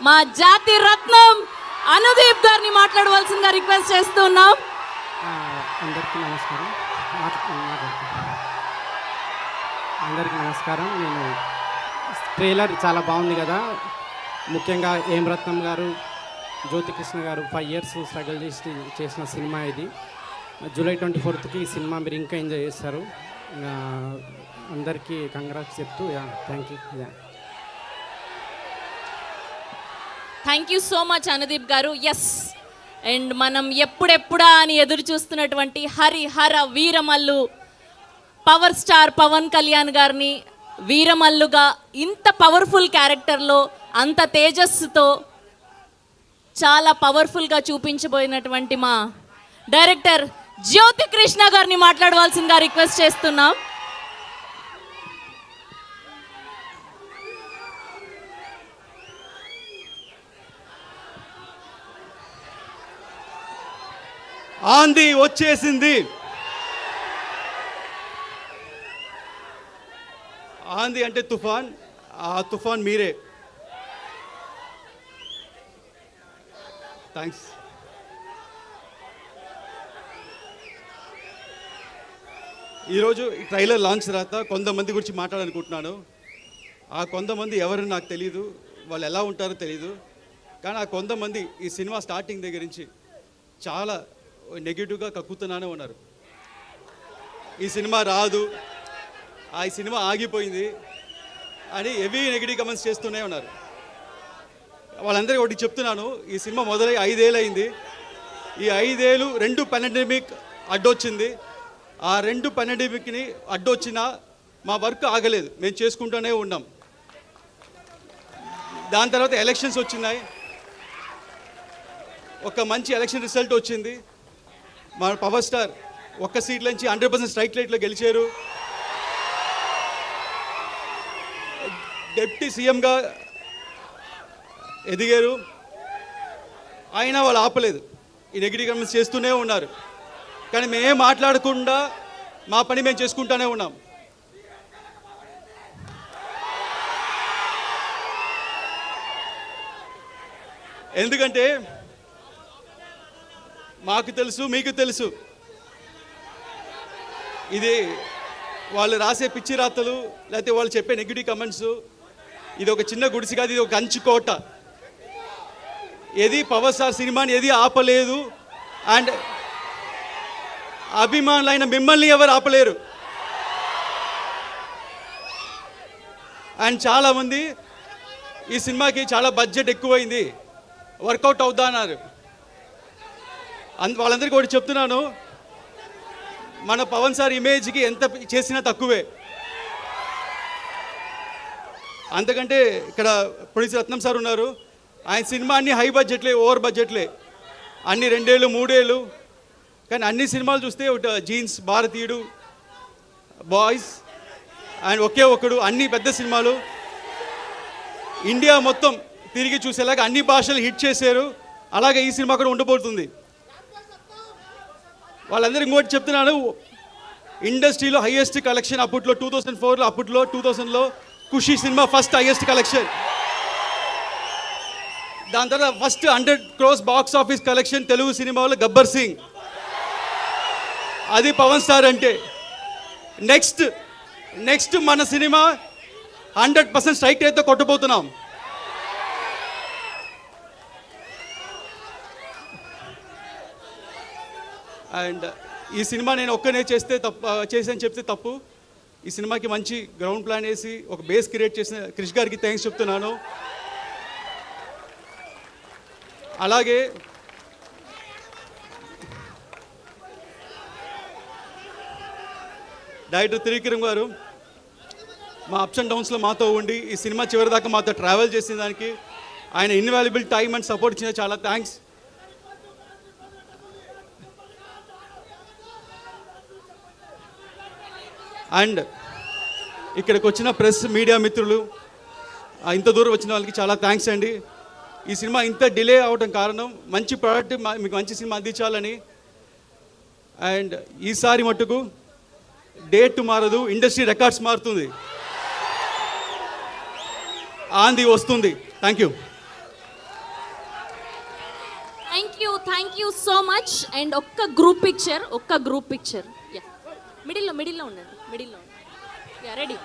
మా జాతి రత్నం అనుదీప్ గారిని మాట్లాడవలసిందిగా రిక్వెస్ట్ చేస్తున్నాం. అందరికీ నమస్కారం. అందరికీ నమస్కారం. నేను ట్రైలర్ చాలా బాగుంది కదా, ముఖ్యంగా ఏం రత్నం గారు, జ్యోతికృష్ణ గారు 5 years స్ట్రగుల్ చేసిన సినిమా ఇది. July 24th ఈ సినిమా మీరు ఇంకా ఎంజాయ్ చేస్తారు. అందరికీ కంగ్రాట్స్ చెప్తూ thank you. Thank you so much Anudeep గారు. ఎస్, అండ్ మనం ఎప్పుడెప్పుడా అని ఎదురు చూస్తున్నటువంటి హరిహర వీరమల్లు పవర్ స్టార్ పవన్ కళ్యాణ్ గారిని వీరమల్లుగా ఇంత పవర్ఫుల్ క్యారెక్టర్లో అంత తేజస్సుతో చాలా పవర్ఫుల్గా చూపించబోయినటువంటి మా డైరెక్టర్ జ్యోతికృష్ణ గారిని మాట్లాడవలసిందిగా రిక్వెస్ట్ చేస్తున్నాం. ఆంధీ వచ్చేసింది. ఆంధీ అంటే తుఫాన్, ఆ తుఫాన్ మీరే. థ్యాంక్స్. ఈరోజు ఈ ట్రైలర్ లాంచ్ తర్వాత కొంతమంది గురించి మాట్లాడాలనుకుంటున్నాను. ఆ కొంతమంది ఎవరు నాకు తెలీదు, వాళ్ళు ఎలా ఉంటారో తెలీదు. కానీ ఆ కొంతమంది ఈ సినిమా స్టార్టింగ్ దగ్గర నుంచి చాలా నెగిటివ్గా కక్కుతున్నానే ఉన్నారు. ఈ సినిమా రాదు, ఈ సినిమా ఆగిపోయింది అని హెవీ నెగిటివ్ కమెంట్స్ చేస్తూనే ఉన్నారు. వాళ్ళందరికీ ఒకటి చెప్తున్నాను, ఈ సినిమా మొదలై 5 ఏళ్ళు అయింది. ఈ 5 ఏళ్ళు 2 పాండమిక్ అడ్డొచ్చింది. ఆ 2 పాండమిక్ని అడ్డొచ్చినా మా వర్క్ ఆగలేదు, మేము చేసుకుంటూనే ఉన్నాం. దాని తర్వాత ఎలక్షన్స్ వచ్చినాయి, ఒక మంచి ఎలక్షన్ రిజల్ట్ వచ్చింది. మా పవర్ స్టార్ ఒక్క సీట్ల నుంచి 100% స్ట్రైక్ రేట్లో గెలిచారు. డిప్యూటీ సీఎంగా ఎదిగారు. అయినా వాళ్ళు ఆపలేదు, ఈ నెగిటివ్ కమెంట్స్ చేస్తూనే ఉన్నారు. కానీ మేమేం మాట్లాడకుండా మా పని మేము చేసుకుంటూనే ఉన్నాం. ఎందుకంటే మాకు తెలుసు, మీకు తెలుసు, ఇది వాళ్ళు రాసే పిచ్చి రాతలు లేకపోతే వాళ్ళు చెప్పే నెగిటివ్ కమెంట్స్, ఇది ఒక చిన్న గుడిసి కాదు, ఇది ఒక కంచుకోట. ఏది పవర్ స్టార్ సినిమాని ఏది ఆపలేదు. అండ్ అభిమానులైన మిమ్మల్ని ఎవరు ఆపలేరు. అండ్ చాలామంది ఈ సినిమాకి చాలా బడ్జెట్ ఎక్కువైంది, వర్కౌట్ అవుతా అన్నారు. వాళ్ళందరికీ ఒకటి చెప్తున్నాను, మన పవన్ సార్ ఇమేజ్కి ఎంత చేసినా తక్కువే. అంతకంటే ఇక్కడ ప్రొడ్యూసర్ రత్నం సార్ ఉన్నారు, ఆయన సినిమా అన్ని హై బడ్జెట్లే, ఓవర్ బడ్జెట్లే, అన్ని 2 ఏళ్ళు 3 ఏళ్ళు. కానీ అన్ని సినిమాలు చూస్తే ఒకటి జీన్స్, భారతీయుడు, బాయ్స్ అండ్ ఒకే ఒకడు, అన్ని పెద్ద సినిమాలు ఇండియా మొత్తం తిరిగి చూసేలాగా అన్ని భాషలు హిట్ చేశారు. అలాగే ఈ సినిమా కూడా ఉండబోతుంది. వాళ్ళందరికీ ఇంకోటి చెప్తున్నాను, ఇండస్ట్రీలో హైయెస్ట్ కలెక్షన్ అప్పట్లో 2004లో, అప్పట్లో 2000లో ఖుషి సినిమా ఫస్ట్ హైయెస్ట్ కలెక్షన్. దాని తర్వాత first 100 crores box office collection Telugu సినిమాలో గబ్బర్ సింగ్. అది పవన్ స్టార్ అంటే. నెక్స్ట్ మన సినిమా 100% స్ట్రైక్ రేట్తో కొట్టబోతున్నాం. అండ్ ఈ సినిమా నేను ఒక్కనే చేసాను చెప్తే తప్పు. ఈ సినిమాకి మంచి గ్రౌండ్ ప్లాన్ వేసి ఒక బేస్ క్రియేట్ చేసిన క్రిష్ గారికి థ్యాంక్స్ చెప్తున్నాను. అలాగే డైరెక్టర్ త్రివిక్రమ్ గారు మా అప్స్ అండ్ డౌన్స్లో మాతో ఉండి ఈ సినిమా చివరి దాకా మాతో ట్రావెల్ చేసిన దానికి ఆయన ఇన్వాల్యుబుల్ టైం అండ్ సపోర్ట్ ఇచ్చిన చాలా థ్యాంక్స్. అండ్ ఇక్కడికి వచ్చిన ప్రెస్ మీడియా మిత్రులు, ఇంత దూరం వచ్చిన వాళ్ళకి చాలా థ్యాంక్స్ అండి. ఈ సినిమా ఇంత డిలే అవడం కారణం మంచి ప్రోడక్ట్ మీకు మంచి సినిమా అందించాలని. అండ్ ఈసారి మట్టుకు డేట్ మారదు, ఇండస్ట్రీ రికార్డ్స్ మారుతుంది, ఆంది వస్తుంది. Thank you. You so much. And ఒక్క గ్రూప్ పిక్చర్ యా మిడిల్లో ఉండండి, యా రెడీ.